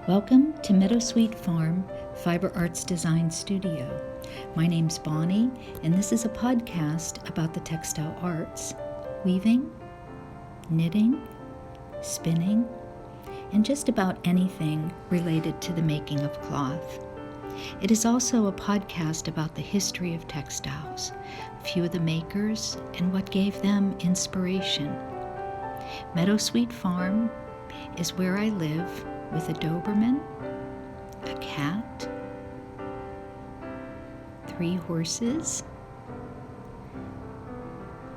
Welcome to Meadowsweet Farm Fiber Arts Design Studio. My name's Bonnie, and this is a podcast about the textile arts, weaving, knitting, spinning, and just about anything related to the making of cloth. It is also a podcast about the history of textiles, a few of the makers, and what gave them inspiration. Meadowsweet Farm is where I live with a Doberman, a cat, 3 horses,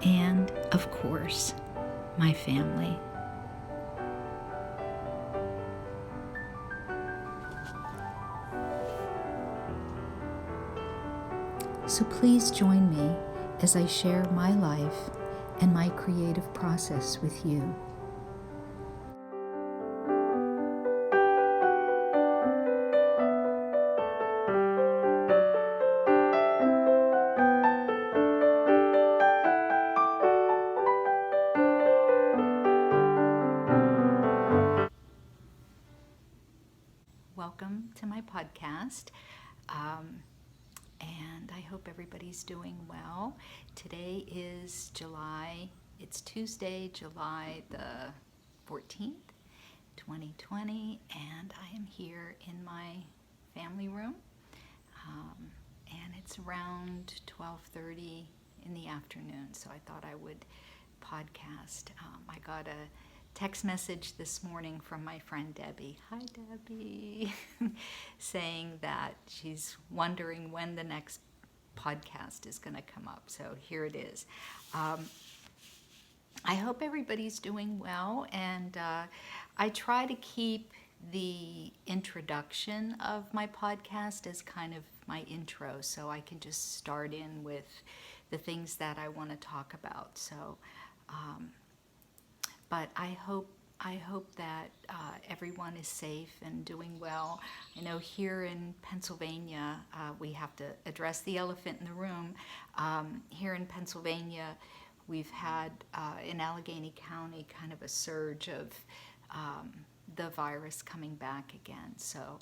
and, of course, my family. So please join me as I share my life and my creative process with you. Welcome to my podcast, and I hope everybody's doing well. Today is it's Tuesday, July the 14th, 2020, and I am here in my family room, and it's around 12:30 in the afternoon, so I thought I would podcast. I got a text message this morning from my friend Debbie. Hi, Debbie. Saying that she's wondering when the next podcast is going to come up. So here it is. I hope everybody's doing well, and I try to keep the introduction of my podcast as kind of my intro, so I can just start in with the things that I want to talk about. So but I hope that everyone is safe and doing well. I know here in Pennsylvania, we have to address the elephant in the room. Here in Pennsylvania, we've had in Allegheny County kind of a surge of the virus coming back again. So,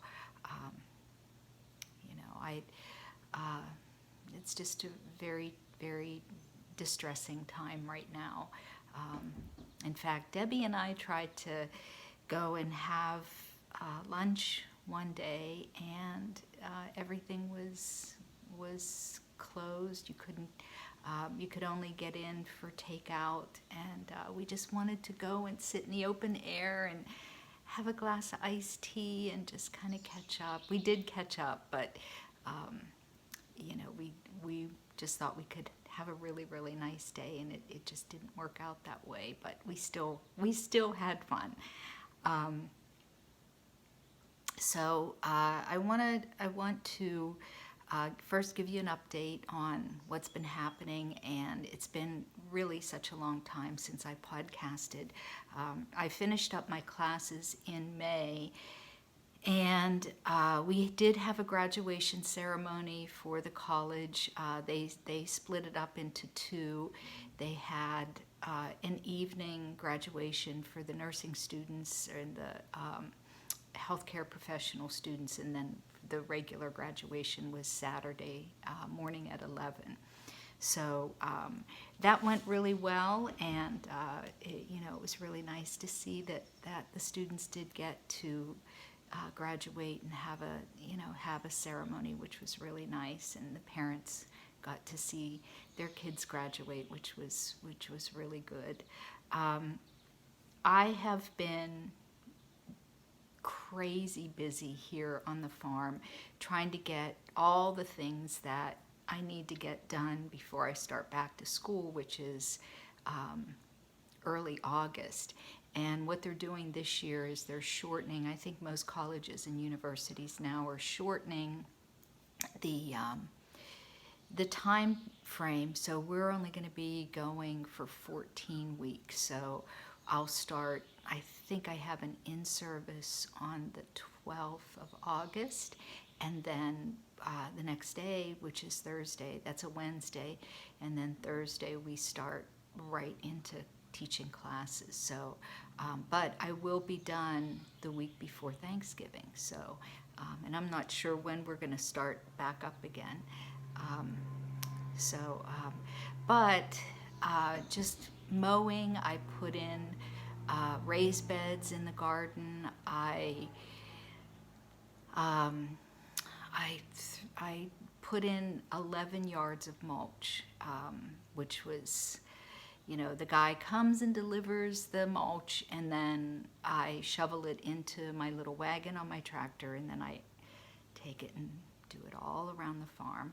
it's just a very, very distressing time right now. In fact, Debbie and I tried to go and have lunch one day, and everything was closed. You could only get in for takeout, and we just wanted to go and sit in the open air and have a glass of iced tea and just kind of catch up. We did catch up, but we just thought we could have a really, really nice day, and it just didn't work out that way, but we still had fun. I want to first give you an update on what's been happening, and it's been really such a long time since I podcasted. I finished up my classes in May, and we did have a graduation ceremony for the college. They split it up into 2. They had an evening graduation for the nursing students and the healthcare professional students, and then the regular graduation was Saturday morning at 11. So that went really well, and it was really nice to see that the students did get to graduate and have a ceremony, which was really nice, and the parents got to see their kids graduate, which was really good. I have been crazy busy here on the farm trying to get all the things that I need to get done before I start back to school, which is early August. And what they're doing this year is they're shortening. I think most colleges and universities now are shortening the time frame. So we're only going to be going for 14 weeks. So I'll start, I think I have an in-service on the 12th of August, and then the next day, which is Thursday, that's a Wednesday, and then Thursday we start right into teaching classes. So, but I will be done the week before Thanksgiving. So, and I'm not sure when we're going to start back up again. Um, so, but just mowing, I put in raised beds in the garden. Um, I put in 11 yards of mulch, which was, the guy comes and delivers the mulch, and then I shovel it into my little wagon on my tractor, and then I take it and do it all around the farm.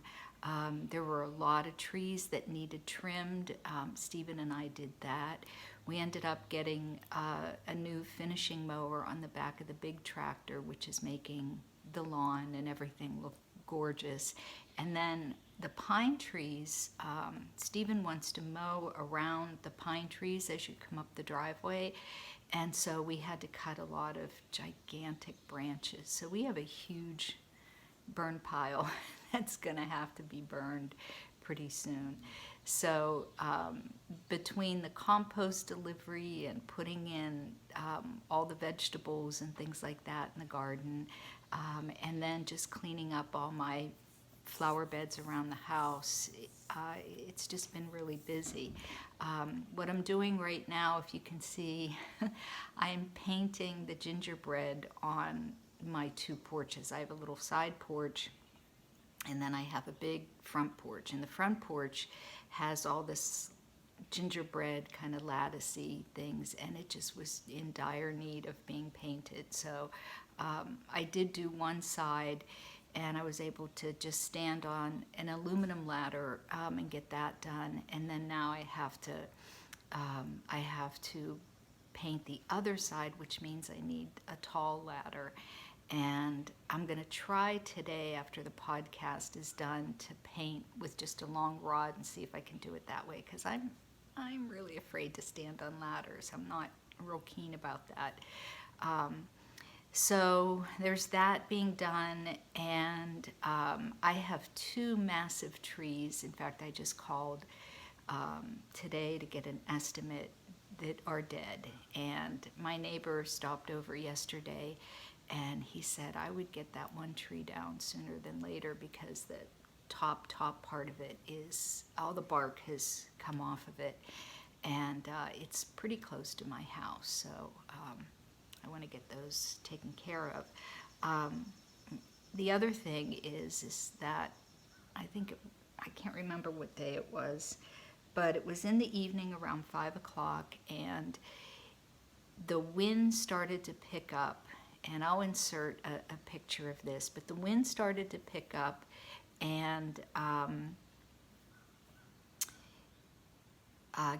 There were a lot of trees that needed trimmed. Stephen and I did that. We ended up getting a new finishing mower on the back of the big tractor, which is making the lawn and everything look gorgeous. And then the pine trees, Stephen wants to mow around the pine trees as you come up the driveway. And so we had to cut a lot of gigantic branches. So we have a huge burn pile that's going to have to be burned pretty soon. So between the compost delivery and putting in all the vegetables and things like that in the garden, and then just cleaning up all my flower beds around the house, it's just been really busy. What I'm doing right now, if you can see, I'm painting the gingerbread on my two porches. I have a little side porch, and then I have a big front porch. And the front porch has all this gingerbread kind of latticey things, and it just was in dire need of being painted. So I did do one side, and I was able to just stand on an aluminum ladder and get that done. And then now I have to paint the other side, which means I need a tall ladder. And I'm going to try today, after the podcast is done, to paint with just a long rod and see if I can do it that way, because I'm really afraid to stand on ladders. I'm not real keen about that. So there's that being done, and I have two massive trees. In fact, I just called today to get an estimate that are dead. And my neighbor stopped over yesterday, and he said I would get that one tree down sooner than later, because the top part of it is, all the bark has come off of it, and it's pretty close to my house. So I want to get those taken care of. The other thing is that I can't remember what day it was, but it was in the evening around 5 o'clock, and the wind started to pick up. And I'll insert a picture of this, but the wind started to pick up, and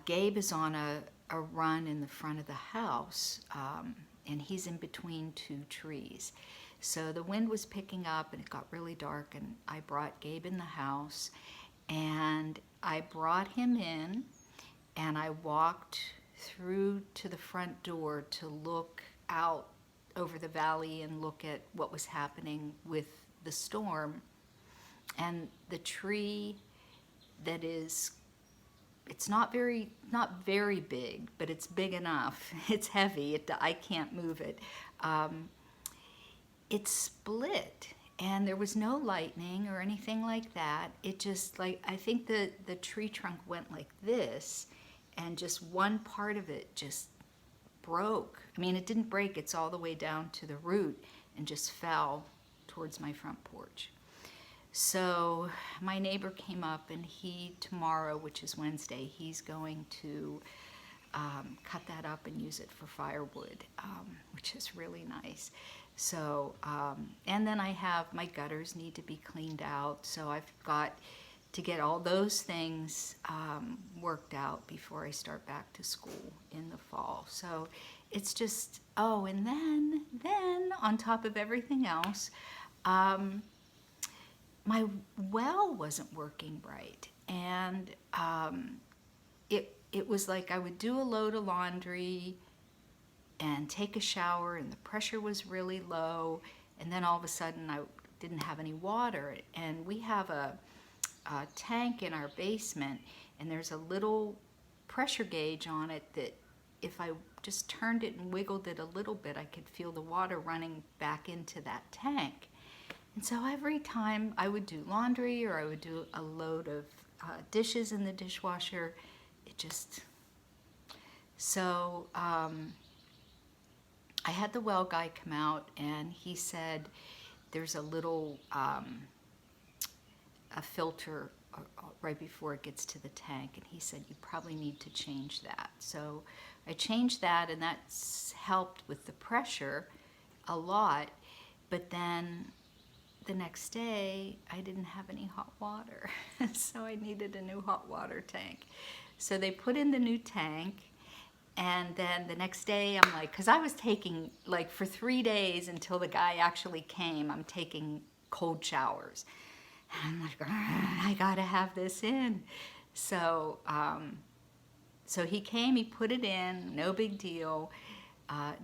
Gabe is on a run in the front of the house, and he's in between two trees. So the wind was picking up, and it got really dark, and I brought Gabe in the house, and I brought him in, and I walked through to the front door to look out over the valley and look at what was happening with the storm. And the tree that is, it's not very big, but it's big enough. It's heavy. I can't move it. It split, and there was no lightning or anything like that. It just, I think the tree trunk went like this, and just one part of it just broke. I mean, it didn't break, it's all the way down to the root, and just fell towards my front porch. So my neighbor came up, and tomorrow, which is Wednesday, he's going to cut that up and use it for firewood, which is really nice. So, and then my gutters need to be cleaned out, so I've got to get all those things worked out before I start back to school in the fall. So it's just, and then on top of everything else, my well wasn't working right. And it was like I would do a load of laundry and take a shower, and the pressure was really low, and then all of a sudden I didn't have any water. And we have a tank in our basement, and there's a little pressure gauge on it that if I just turned it and wiggled it a little bit, I could feel the water running back into that tank. And so every time I would do laundry or I would do a load of dishes in the dishwasher, it just... So I had the well guy come out, and he said there's a little a filter right before it gets to the tank, and he said you probably need to change that. So I changed that, and that's helped with the pressure a lot. But then the next day I didn't have any hot water, so I needed a new hot water tank. So they put in the new tank, and then the next day I'm like, because I was taking, like, for 3 days until the guy actually came, I'm taking cold showers. And I'm like, I gotta have this in. So, so he came, he put it in, no big deal.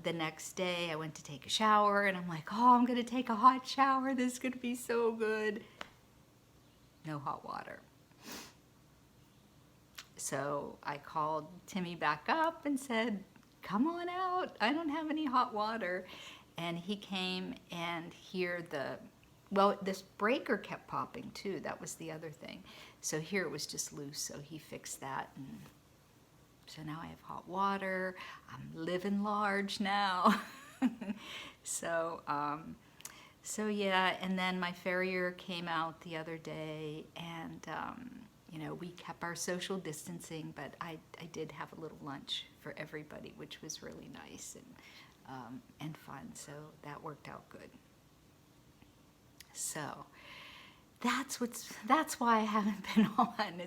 The next day I went to take a shower, and I'm like, oh, I'm gonna take a hot shower. This is gonna be so good. No hot water. So I called Timmy back up and said, come on out. I don't have any hot water. And he came, and here this breaker kept popping too. That was the other thing. So here it was just loose, so he fixed that. And so now I have hot water. I'm living large now. So yeah, and then my farrier came out the other day, and you know, we kept our social distancing, but I did have a little lunch for everybody, which was really nice and fun. So that worked out good. So that's why I haven't been on.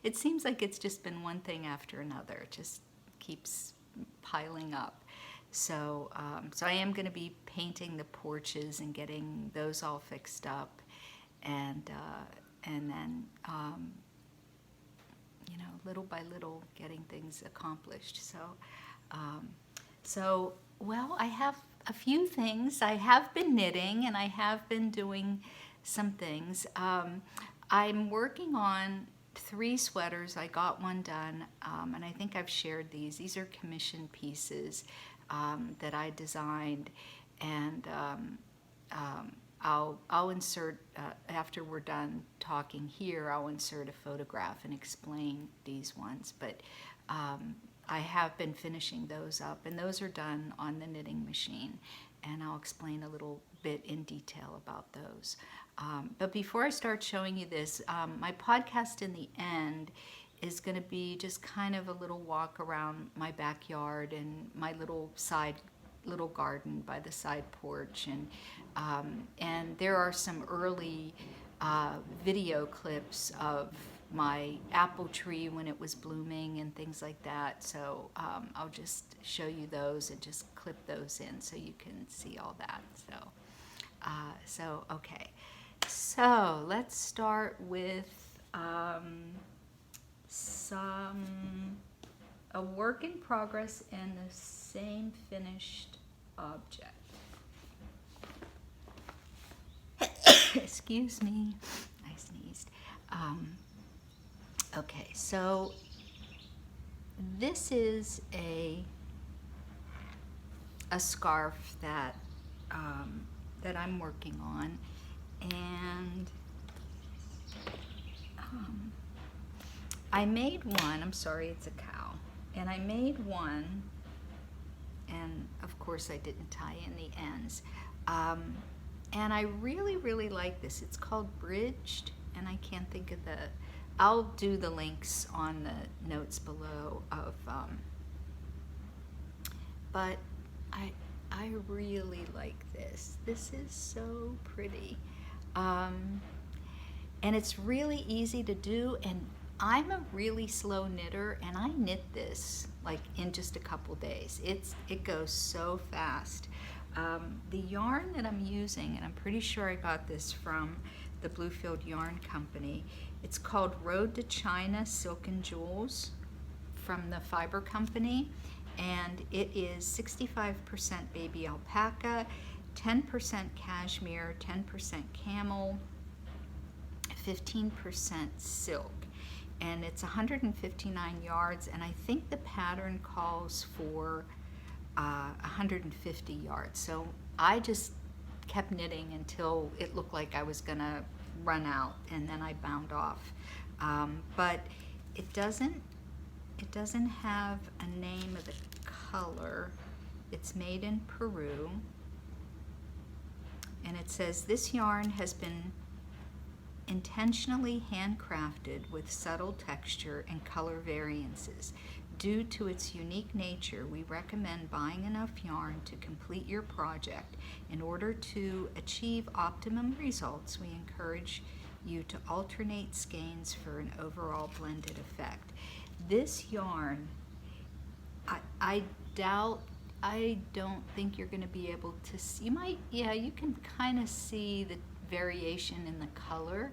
It seems like it's just been one thing after another. It just keeps piling up. So so I am going to be painting the porches and getting those all fixed up, and then you know, little by little getting things accomplished. So well, I have a few things. I have been knitting, and I have been doing some things. I'm working on 3 sweaters. I got one done, and I think I've shared these. These are commission pieces that I designed, and I'll insert, after we're done talking here, I'll insert a photograph and explain these ones. But I have been finishing those up, and those are done on the knitting machine, and I'll explain a little bit in detail about those. But before I start showing you this, my podcast in the end is going to be just kind of a little walk around my backyard and my little garden by the side porch, and there are some early video clips of my apple tree when it was blooming and things like that. So I'll just show you those and just clip those in so you can see all that. So okay, so let's start with a work in progress and the same finished object. Excuse me, I sneezed. Okay, so this is a scarf that I'm working on, and I made one. I'm sorry, it's a cow. And I made one, and of course I didn't tie in the ends. And I really, really like this. It's called Bridged, and I can't think of I'll do the links on the notes below of, but I really like this. This is so pretty. And it's really easy to do, and I'm a really slow knitter, and I knit this like in just a couple days. It goes so fast. The yarn that I'm using, and I'm pretty sure I got this from the Bluefield Yarn Company, it's called Road to China Silk and Jewels from the Fiber Company, and it is 65% baby alpaca, 10% cashmere, 10% camel, 15% silk. and it's 159 yards, and I think the pattern calls for 150 yards. So I just kept knitting until it looked like I was gonna run out, and then I bound off. But it doesn't have a name of the color. It's made in Peru, and it says this yarn has been intentionally handcrafted with subtle texture and color variances. Due to its unique nature, we recommend buying enough yarn to complete your project. In order to achieve optimum results, we encourage you to alternate skeins for an overall blended effect. This yarn, I don't think you're going to be able to see. You might, yeah, you can kind of see the variation in the color,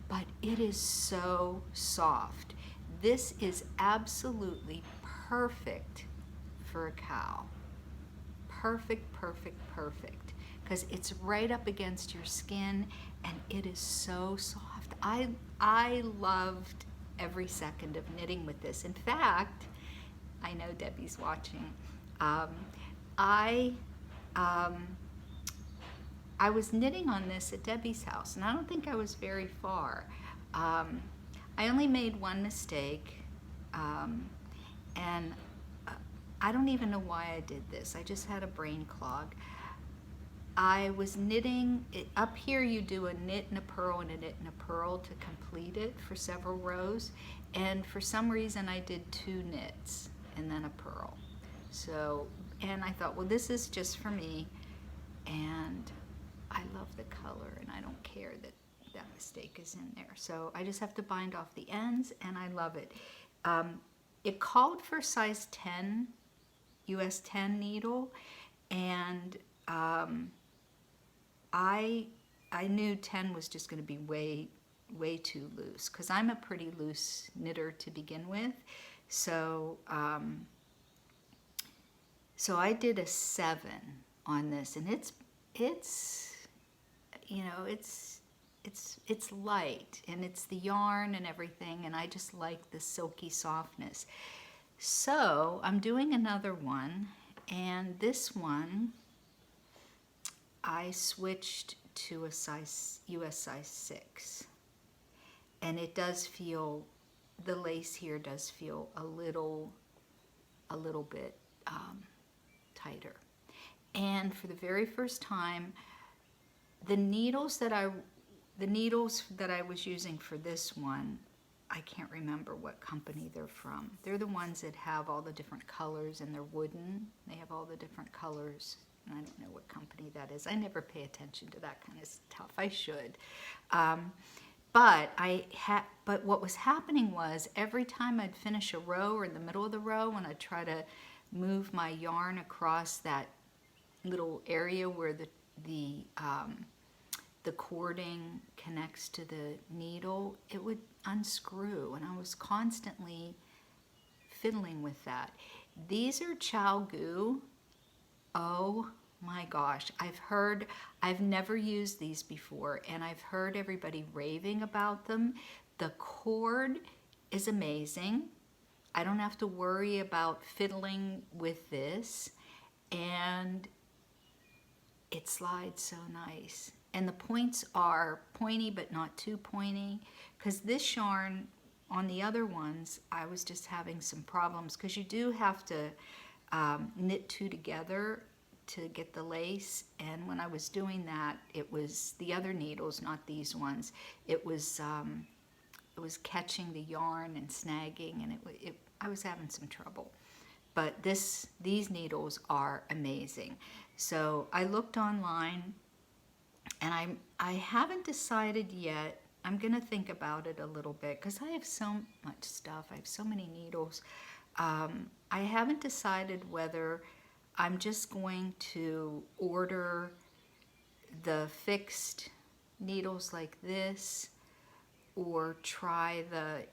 but it is so soft. This is absolutely perfect for a cow. Perfect, perfect, perfect. Because it's right up against your skin, and it is so soft. I loved every second of knitting with this. In fact, I know Debbie's watching. I was knitting on this at Debbie's house, and I don't think I was very far. I only made one mistake, and I don't even know why I did this. I just had a brain clog. I was knitting, up here you do a knit and a purl and a knit and a purl to complete it for several rows, and for some reason I did 2 knits and then a purl. So, and I thought, well, this is just for me, and I love the color, and I don't care that that mistake is in there. So I just have to bind off the ends, and I love it. It called for size 10, US 10 needle, and I knew 10 was just going to be way too loose, because I'm a pretty loose knitter to begin with. So so I did a 7 on this, and it's you know, it's light, and it's the yarn and everything, and I just like the silky softness. So I'm doing another one, and this one I switched to a size US size 6, and it does feel, the lace here does feel a little bit tighter. And for the very first time, the needles that I was using for this one, I can't remember what company they're from. They're the ones that have all the different colors, and they're wooden. They have all the different colors, and I don't know what company that is. I never pay attention to that kind of stuff. I should. But what was happening was, every time I'd finish a row or in the middle of the row, when I'd try to move my yarn across that little area where the cording connects to the needle, it would unscrew, and I was constantly fiddling with that. These are ChalGoo. Oh my gosh, I've never used these before, and I've heard everybody raving about them. The cord is amazing. I don't have to worry about fiddling with this, and it slides so nice. And the points are pointy, but not too pointy, because this yarn, on the other ones, I was just having some problems, because you do have to knit 2 together to get the lace, and when I was doing that, it was the other needles, not these ones. It was catching the yarn and snagging, and I was having some trouble. But these needles are amazing. So I looked online, and I haven't decided yet. I'm gonna think about it a little bit, because I have so much stuff. I have so many needles. I haven't decided whether I'm just going to order the fixed needles like this, or try the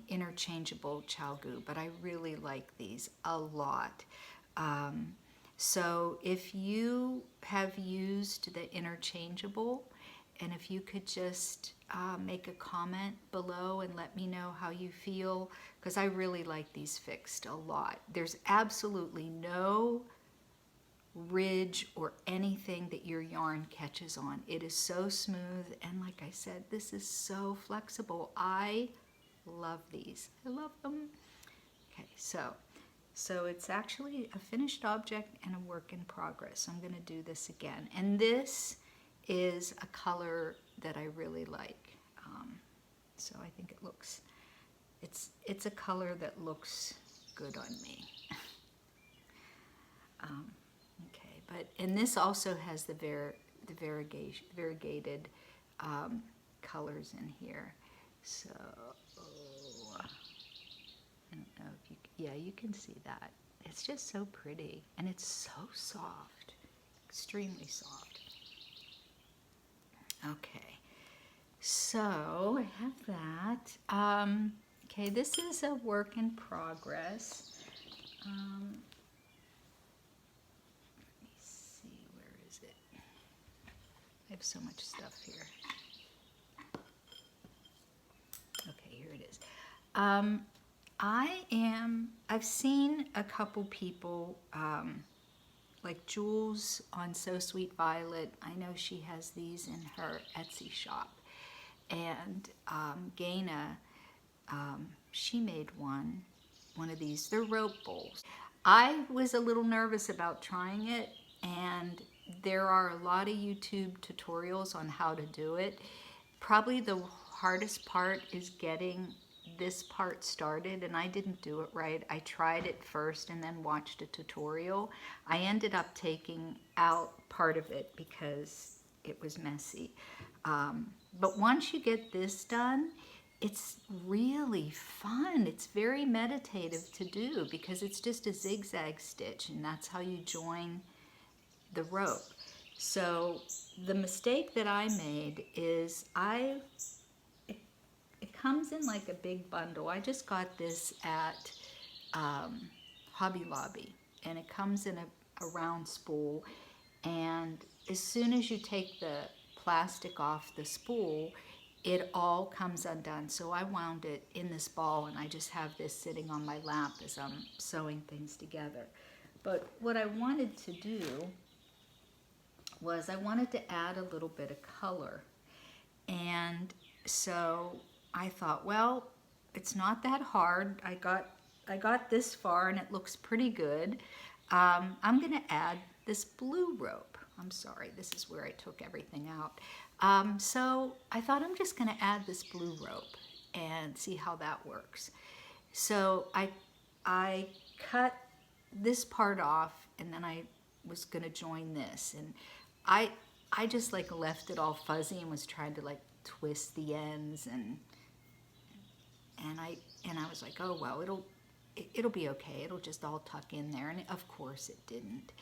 interchangeable ChalGoo, but I really like these a lot. So if you have used the interchangeable And if you could just make a comment below and let me know how you feel, because I really like these fixed a lot. There's absolutely no ridge or anything that your yarn catches on. It is so smooth, and like I said, this is so flexible. I love these. I love them. Okay, so it's actually a finished object and a work in progress. So I'm going to do this again, and this is a color that I really like. So I think it looks, it's a color that looks good on me. Okay, and this also has the variegated colors in here. So I don't know if you can see that. It's just so pretty, and it's so soft, extremely soft. Okay, so I have that. Okay, this is a work in progress. Let me see, where is it? I have so much stuff here. Okay, here it is. I've seen a couple people, like Jules on So Sweet Violet. I know she has these in her Etsy shop. And Gaina, she made one of these. They're rope bowls. I was a little nervous about trying it, and there are a lot of YouTube tutorials on how to do it. Probably the hardest part is getting this part started, and I didn't do it right. I tried it first and then watched a tutorial. I ended up taking out part of it because it was messy. But once you get this done, it's really fun. It's very meditative to do because it's just a zigzag stitch, and that's how you join the rope. So the mistake that I made is it comes in like a big bundle. I just got this at Hobby Lobby, and it comes in a round spool, and as soon as you take the plastic off the spool, it all comes undone. So I wound it in this ball, and I just have this sitting on my lap as I'm sewing things together. But what I wanted to do was I wanted to add a little bit of color. And so I thought, well, it's not that hard. I got this far, and it looks pretty good. I'm going to add this blue rope. I'm sorry, this is where I took everything out. So I thought I'm just going to add this blue rope and see how that works. So I cut this part off, and then I was going to join this, and I just like left it all fuzzy and was trying to like twist the ends, and I was like, oh well, it'll be okay. It'll just all tuck in there, and of course it didn't.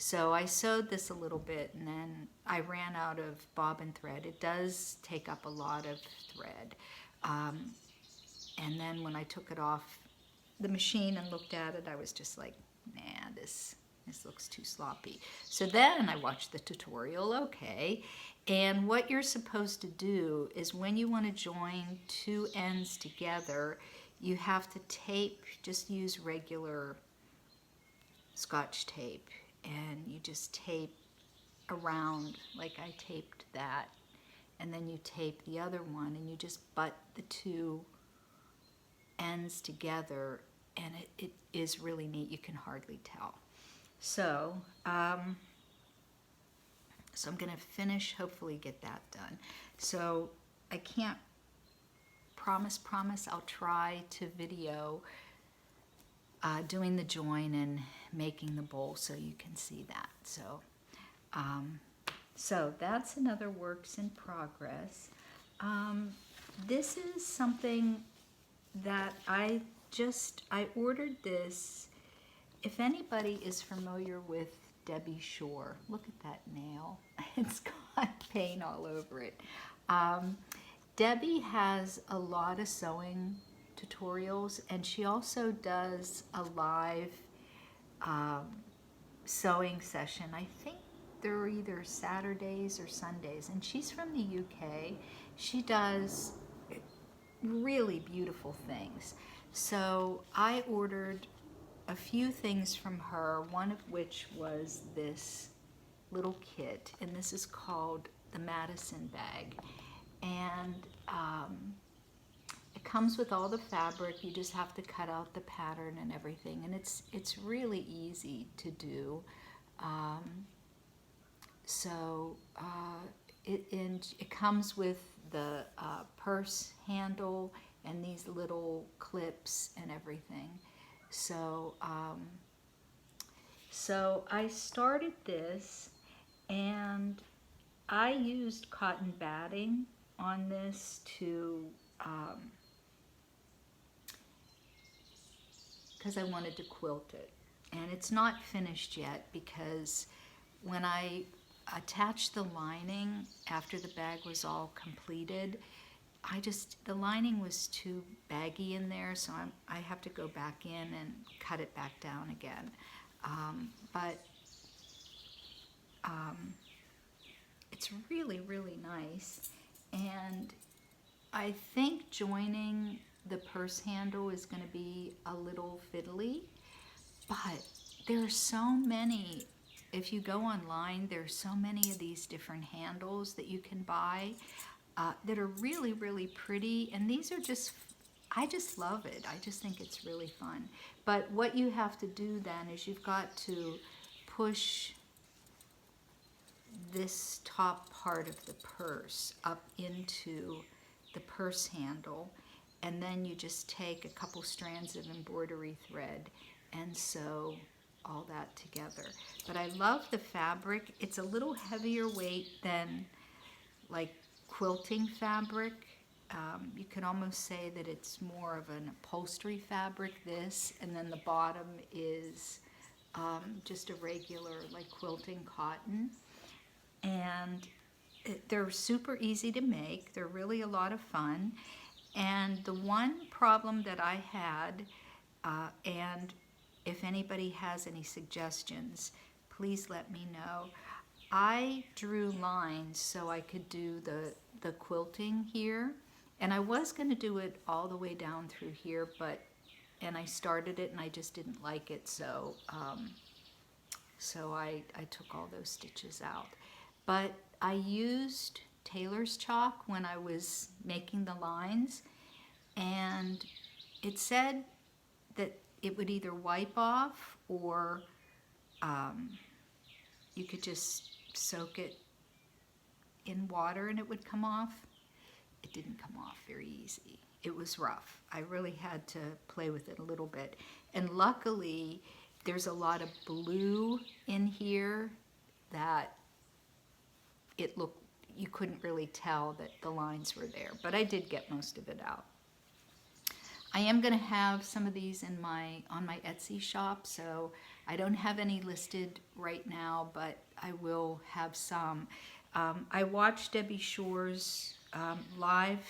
So I sewed this a little bit, and then I ran out of bobbin thread. It does take up a lot of thread. And then when I took it off the machine and looked at it, I was just like, nah, this looks too sloppy. So then I watched the tutorial, okay. And what you're supposed to do is when you want to join two ends together, you have to tape, just use regular Scotch tape. And you just tape around like I taped that, and then you tape the other one, and you just butt the two ends together, and it is really neat. You can hardly tell. So so I'm going to finish, hopefully get that done. So I can't promise I'll try to video doing the join and making the bowl so you can see that. So that's another works in progress. This is something that I ordered this. If anybody is familiar with Debbie Shore, look at that nail. It's got paint all over it. Debbie has a lot of sewing tutorials, and she also does a live sewing session. I think they're either Saturdays or Sundays, and she's from the UK. She does really beautiful things. So I ordered a few things from her, one of which was this little kit, and this is called the Madison Bag. And it comes with all the fabric. You just have to cut out the pattern and everything, and it's really easy to do. So it comes with the purse handle and these little clips and everything. So so I started this, and I used cotton batting on this to because I wanted to quilt it. And it's not finished yet because when I attached the lining after the bag was all completed, the lining was too baggy in there, so I have to go back in and cut it back down again. But it's really, really nice. And I think joining the purse handle is going to be a little fiddly, but there are so many. If you go online, there's so many of these different handles that you can buy that are really, really pretty. And these are just, I just love it. I just think it's really fun. But what you have to do then is you've got to push this top part of the purse up into the purse handle, and then you just take a couple strands of embroidery thread and sew all that together. But I love the fabric. It's a little heavier weight than like quilting fabric. You can almost say that it's more of an upholstery fabric, this, and then the bottom is just a regular like quilting cotton. And they're super easy to make. They're really a lot of fun. And the one problem that I had, and if anybody has any suggestions, please let me know. I drew lines so I could do the quilting here. And I was going to do it all the way down through here, and I started it and I just didn't like it, so I took all those stitches out. But I used tailor's chalk when I was making the lines, and it said that it would either wipe off or you could just soak it in water and it would come off. It didn't come off very easy. It was rough. I really had to play with it a little bit. And luckily, there's a lot of blue in here that you couldn't really tell that the lines were there, but I did get most of it out. I am going to have some of these on my Etsy shop, so I don't have any listed right now, but I will have some. I watched Debbie Shore's live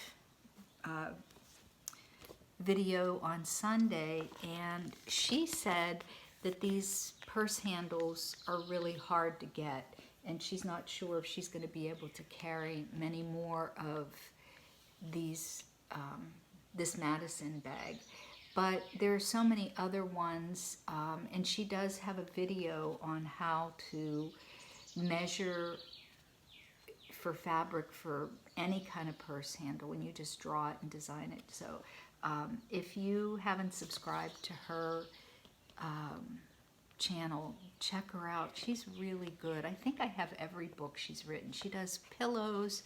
video on Sunday, and she said that these purse handles are really hard to get, and she's not sure if she's going to be able to carry many more of these this Madison bag. But there are so many other ones, and she does have a video on how to measure for fabric for any kind of purse handle, and you just draw it and design it. So if you haven't subscribed to her channel, check her out. She's really good. I think I have every book she's written. She does pillows.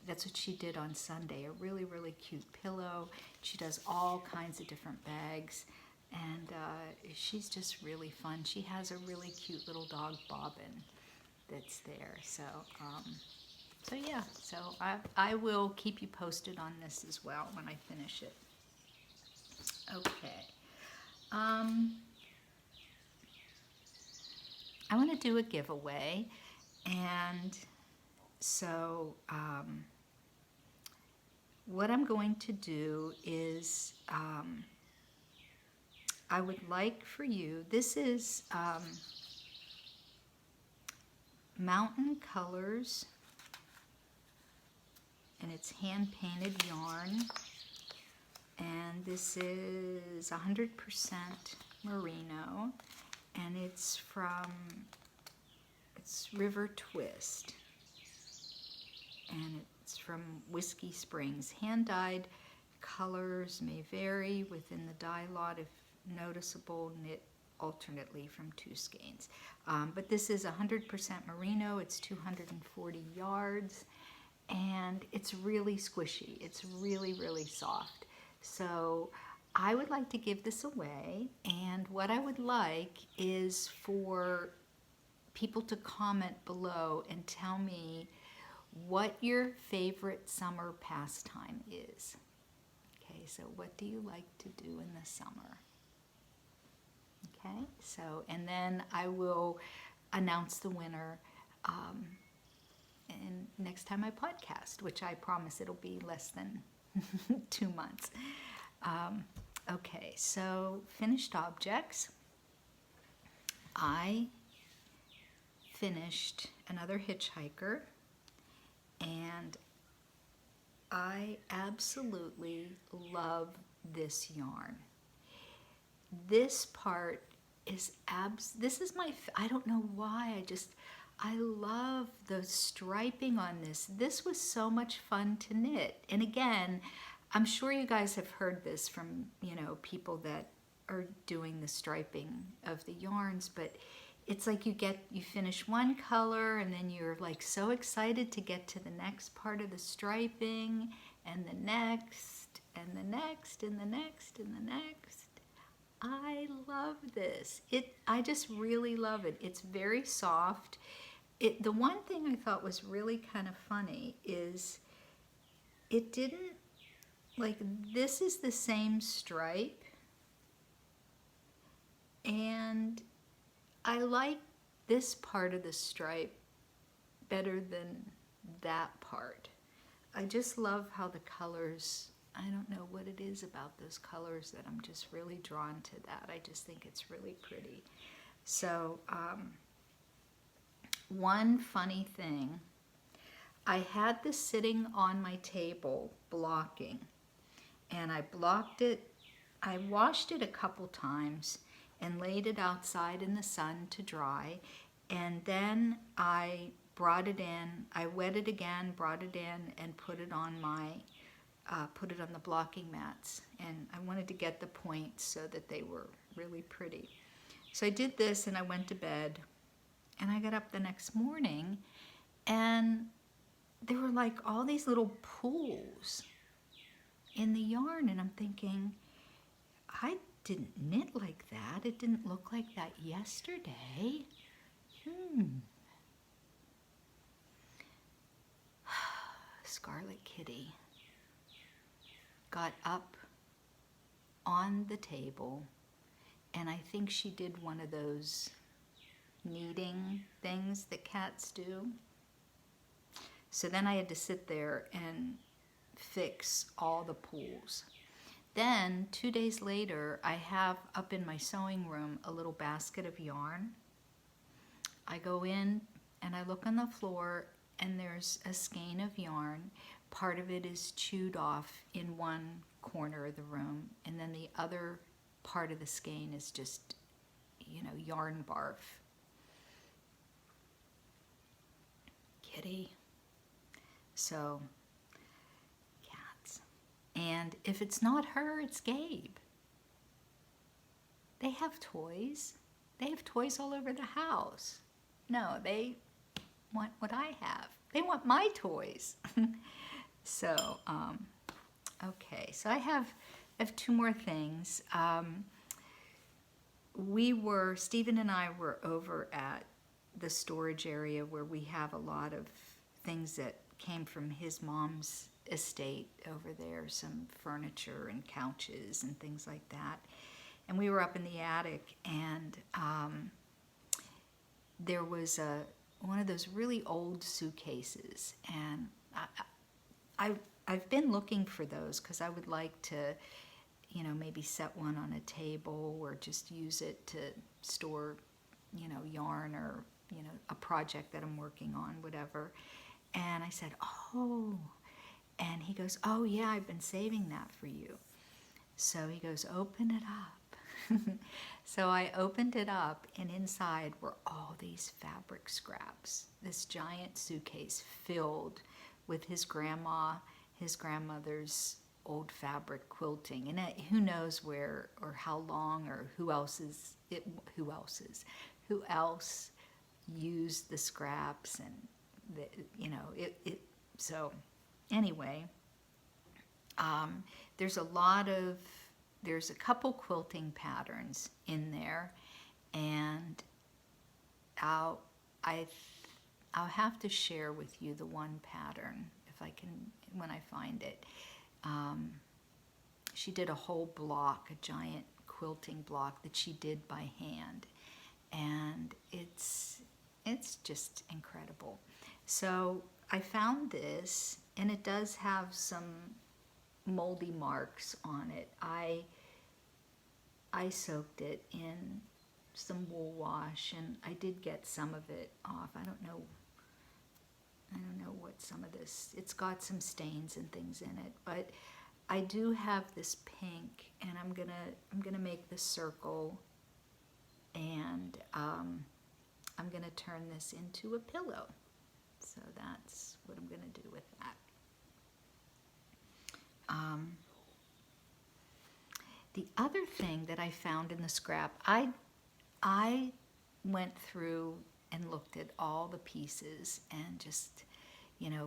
That's what she did on Sunday, a really, really cute pillow. She does all kinds of different bags, and she's just really fun. She has a really cute little dog, Bobbin, that's there. So yeah, so I will keep you posted on this as well when I finish it. Okay. I want to do a giveaway, and so what I'm going to do is I would like for you, this is Mountain Colors, and it's hand-painted yarn. And this is 100% merino, and it's River Twist, and it's from Whiskey Springs. Hand-dyed colors may vary within the dye lot if noticeable, knit alternately from 2 skeins. But this is 100% merino, it's 240 yards, and it's really squishy. It's really, really soft. So I would like to give this away, and what I would like is for people to comment below and tell me what your favorite summer pastime is. Okay, so what do you like to do in the summer? Okay, so, and then I will announce the winner and next time I podcast, which I promise it'll be less than 2 months. Okay, so finished objects. I finished another hitchhiker, and I absolutely love this yarn. This part is this is my, I don't know why, I love the striping on this. This was so much fun to knit. And again, I'm sure you guys have heard this from, people that are doing the striping of the yarns, but it's like you finish one color and then you're like so excited to get to the next part of the striping, and the next, and the next, and the next, and the next. I love this. I just really love it. It's very soft. The one thing I thought was really kind of funny is it didn't, like, this is the same stripe, and I like this part of the stripe better than that part. I just love how the colors, I don't know what it is about those colors that I'm just really drawn to that. I just think it's really pretty. So, one funny thing, I had this sitting on my table blocking, and I blocked it, I washed it a couple times and laid it outside in the sun to dry, and then I brought it in, I wet it again, brought it in, and put it on the blocking mats, and I wanted to get the points so that they were really pretty. So I did this, and I went to bed, and I got up the next morning, and there were like all these little pools in the yarn, and I'm thinking, I didn't knit like that. It didn't look like that yesterday. Scarlet Kitty got up on the table, and I think she did one of those kneading things that cats do. So then I had to sit there and fix all the pools. Then 2 days later, I have up in my sewing room a little basket of yarn. I go in and I look on the floor, and there's a skein of yarn. Part of it is chewed off in one corner of the room, and then the other part of the skein is just, yarn barf. Kitty. So, cats. And if it's not her, it's Gabe. They have toys. They have toys all over the house. No, they want what I have. They want my toys. So, okay. So I have 2 more things. Stephen and I were over at the storage area where we have a lot of things that came from his mom's estate over there, some furniture and couches and things like that. And we were up in the attic, and there was one of those really old suitcases, and I've been looking for those because I would like to, maybe set one on a table or just use it to store, yarn or a project that I'm working on, whatever. And I said, oh. And he goes, oh yeah, I've been saving that for you. So he goes, open it up. So I opened it up, and inside were all these fabric scraps. This giant suitcase filled with his grandmother's old fabric quilting. And who knows where or how long or who else used the scraps, and so anyway, there's a couple quilting patterns in there, and I'll have to share with you the one pattern if I can, when I find it. She did a whole block, a giant quilting block that she did by hand, and it's just incredible. So I found this, and it does have some moldy marks on it. I soaked it in some wool wash, and I did get some of it off. I don't know what some of this, it's got some stains and things in it, but I do have this pink, and I'm gonna make the circle, and I'm gonna turn this into a pillow. So that's what I'm gonna do with that. The other thing that I found in the scrap, I went through and looked at all the pieces and just,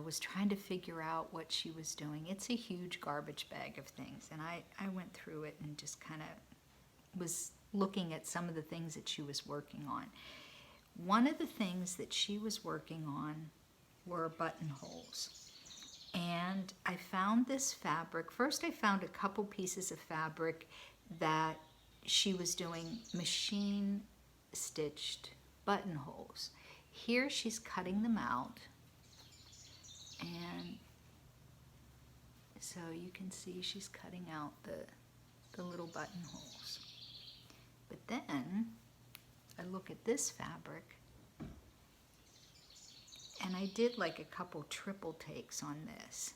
was trying to figure out what she was doing. It's a huge garbage bag of things, and I went through it and just kind of was looking at some of the things that she was working on. One of the things that she was working on were buttonholes. And I found this fabric. First, I found a couple pieces of fabric that she was doing machine stitched buttonholes. Here she's cutting them out, and so you can see she's cutting out the little buttonholes. But then I look at this fabric, and I did like a couple triple takes on this.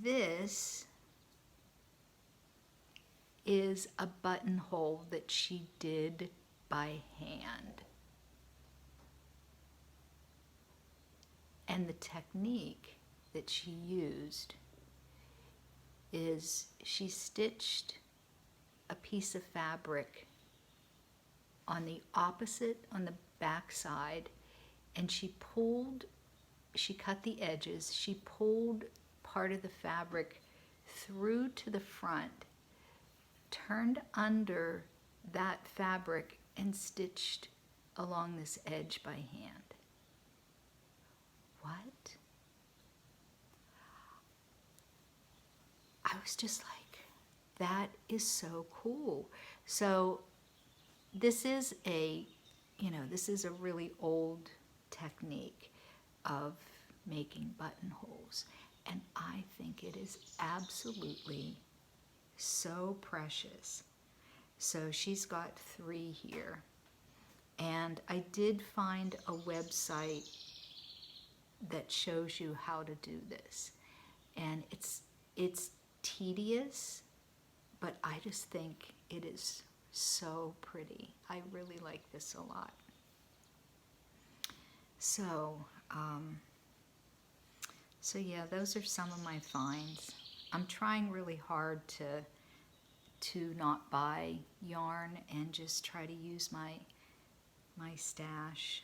This is a buttonhole that she did by hand. And the technique that she used is she stitched a piece of fabric on the back side, and she cut the edges, she pulled part of the fabric through to the front, turned under that fabric, and stitched along this edge by hand. What? I was just like, that is so cool. So this is a really old technique of making buttonholes, and I think it is absolutely so precious. So she's got 3 here, and I did find a website that shows you how to do this, and it's tedious, but I just think it is so pretty. I really like this a lot. So yeah, those are some of my finds. I'm trying really hard to not buy yarn and just try to use my stash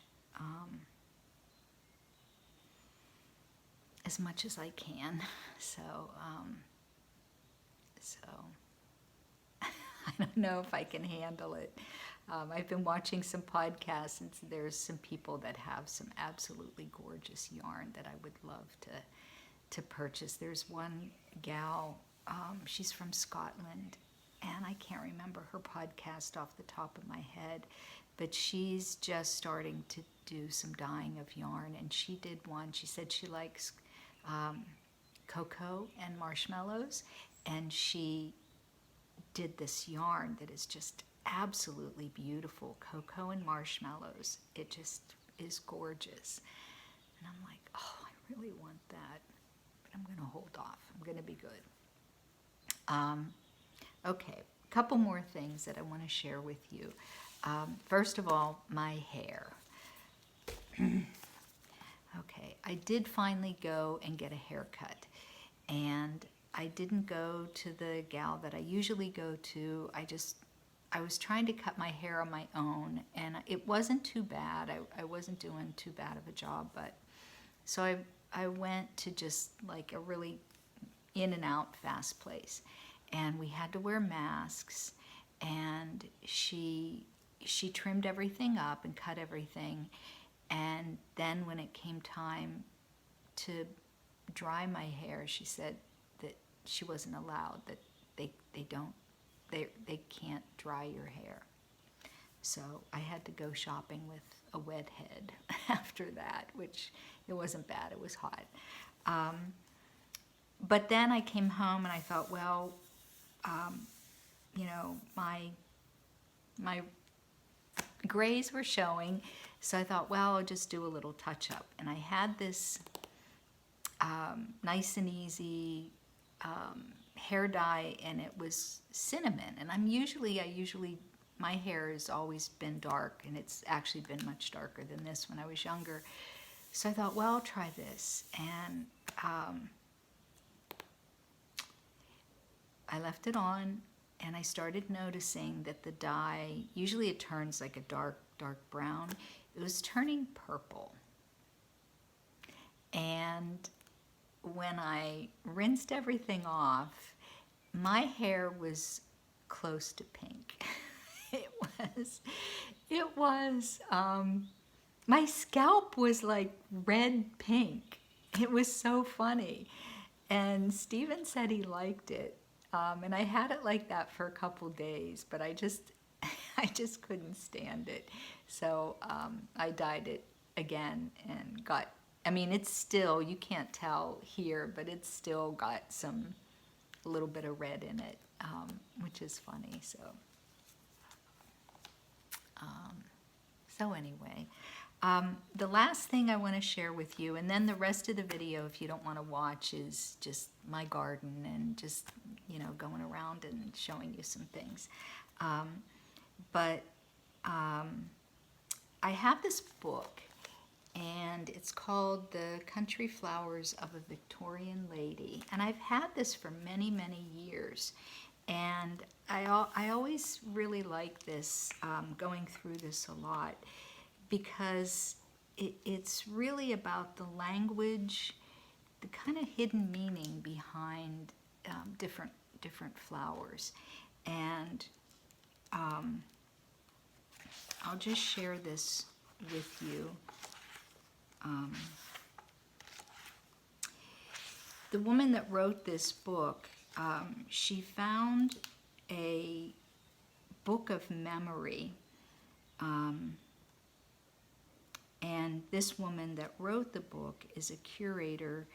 as much as I can. So I don't know if I can handle it. I've been watching some podcasts, and there's some people that have some absolutely gorgeous yarn that I would love to purchase. There's one gal, she's from Scotland, and I can't remember her podcast off the top of my head, but she's just starting to do some dyeing of yarn, and she did one. She said she likes cocoa and marshmallows, and she did this yarn that is just absolutely beautiful, cocoa and marshmallows. It just is gorgeous. And I'm like, oh, I really want that, but I'm going to hold off. I'm going to be good. Okay, a couple more things that I want to share with you. First of all, my hair. Okay, I did finally go and get a haircut, and I didn't go to the gal that I usually go to. I was trying to cut my hair on my own, and it wasn't too bad. I wasn't doing too bad of a job, but so I went to just like a really in and out fast place, and we had to wear masks, and she trimmed everything up and cut everything. And then when it came time to dry my hair, she said that she wasn't allowed, that they can't dry your hair. So I had to go shopping with a wet head after that, which it wasn't bad, it was hot. But then I came home and I thought, well, you know, my grays were showing, so I thought, well, I'll just do a little touch-up. And I had this nice and easy hair dye, and it was cinnamon. And I usually, my hair has always been dark, and it's actually been much darker than this when I was younger. So I thought, well, I'll try this. And I left it on, and I started noticing that the dye, usually it turns like a dark brown. It was turning purple. And when I rinsed everything off, my hair was close to pink. It was, my scalp was like red pink. It was so funny. And Steven said he liked it. And I had it like that for a couple days, but I just couldn't stand it. So I dyed it again and got, I mean, it's still, you can't tell here, but it's still got a little bit of red in it, which is funny. So anyway, the last thing I want to share with you, and then the rest of the video, if you don't want to watch, is just my garden and just, you know, going around and showing you some things. But I have this book, and it's called The Country Flowers of a Victorian Lady. And I've had this for many, many years. And I always really like this, going through this a lot, because it's really about the language, the kind of hidden meaning behind different flowers. And I'll just share this with you. The woman that wrote this book, she found a book of memory, and this woman that wrote the book is a curator,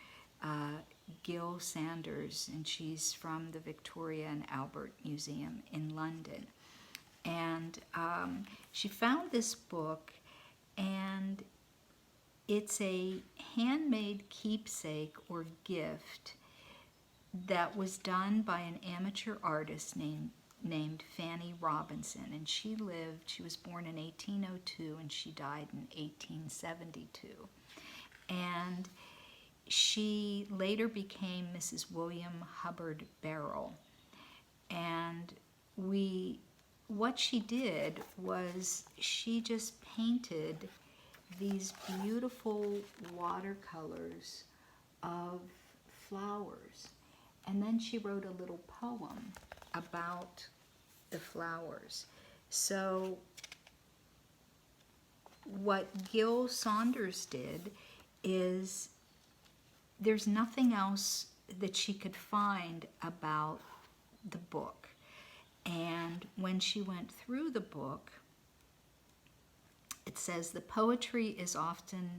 Gill Sanders, and she's from the Victoria and Albert Museum in London. And she found this book, and it's a handmade keepsake or gift that was done by an amateur artist named Fanny Robinson. And she was born in 1802 and she died in 1872. And she later became Mrs. William Hubbard Barrell. And what she did was she just painted these beautiful watercolors of flowers. And then she wrote a little poem about the flowers. So what Gill Saunders did is, there's nothing else that she could find about the book. And when she went through the book, it says the poetry is often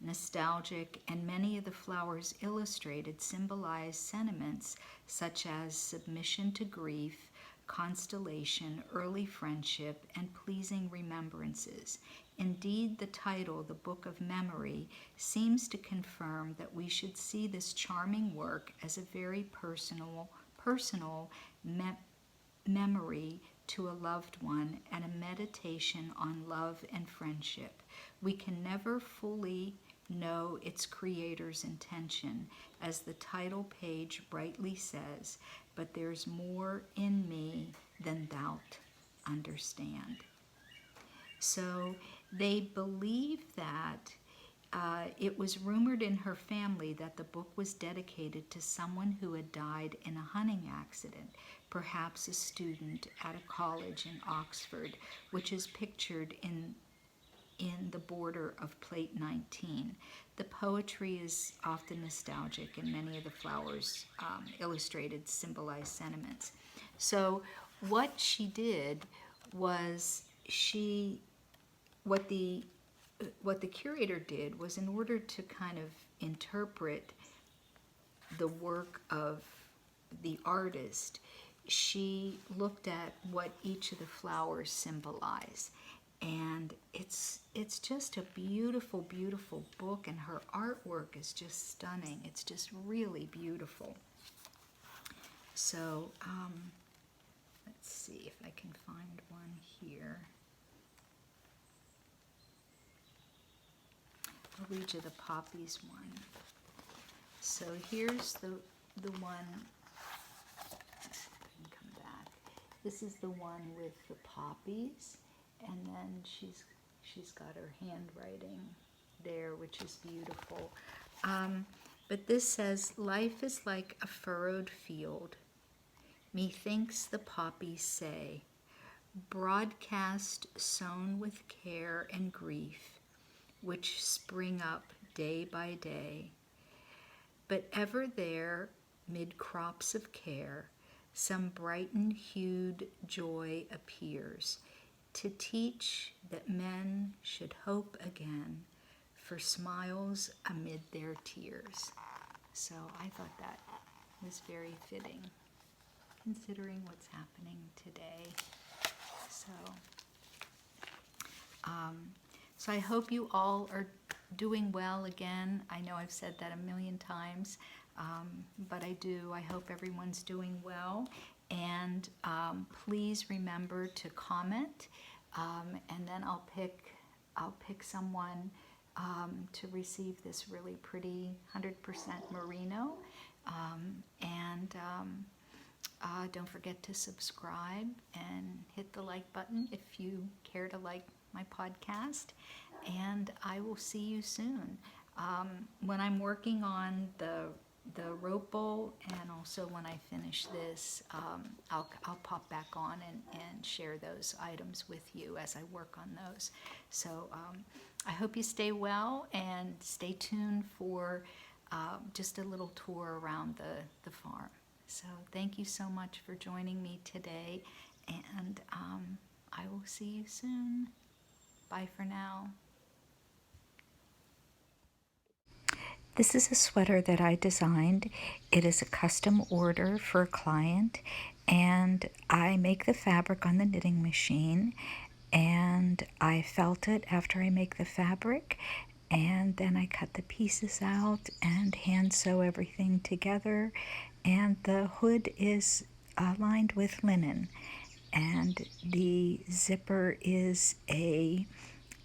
nostalgic, and many of the flowers illustrated symbolize sentiments such as submission to grief, constellation, early friendship, and pleasing remembrances. Indeed, the title, The Book of Memory, seems to confirm that we should see this charming work as a very personal memory to a loved one and a meditation on love and friendship. We can never fully know its creator's intention, as the title page rightly says, but there's more in me than thou'lt understand. So they believe that it was rumored in her family that the book was dedicated to someone who had died in a hunting accident, perhaps a student at a college in Oxford, which is pictured in the border of plate 19. The poetry is often nostalgic, and many of the flowers illustrated symbolize sentiments. So what she did was what the curator did was, in order to kind of interpret the work of the artist, she looked at what each of the flowers symbolize. And it's just a beautiful, beautiful book, and her artwork is just stunning. It's just really beautiful. So let's see if I can find one here. I'll read you the poppies one. So here's the one. Come back. This is the one with the poppies, and then she's got her handwriting there, which is beautiful. But this says, "Life is like a furrowed field. Methinks the poppies say, broadcast sown with care and grief, which spring up day by day. But ever there, mid crops of care, some brighten-hued joy appears, to teach that men should hope again for smiles amid their tears." So I thought that was very fitting, considering what's happening today. So I hope you all are doing well again. I know I've said that a million times, but I do. I hope everyone's doing well. And please remember to comment, and then I'll pick someone to receive this really pretty 100% merino. Don't forget to subscribe and hit the like button if you care to like my podcast. And I will see you soon. When I'm working on the rope bowl, and also when I finish this, I'll pop back on and share those items with you as I work on those. So I hope you stay well, and stay tuned for just a little tour around the farm. So thank you so much for joining me today, and I will see you soon. Bye for now. This is a sweater that I designed. It is a custom order for a client, and I make the fabric on the knitting machine, and I felt it after I make the fabric, and then I cut the pieces out and hand sew everything together. And the hood is lined with linen, and the zipper is a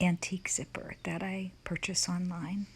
antique zipper that I purchase online.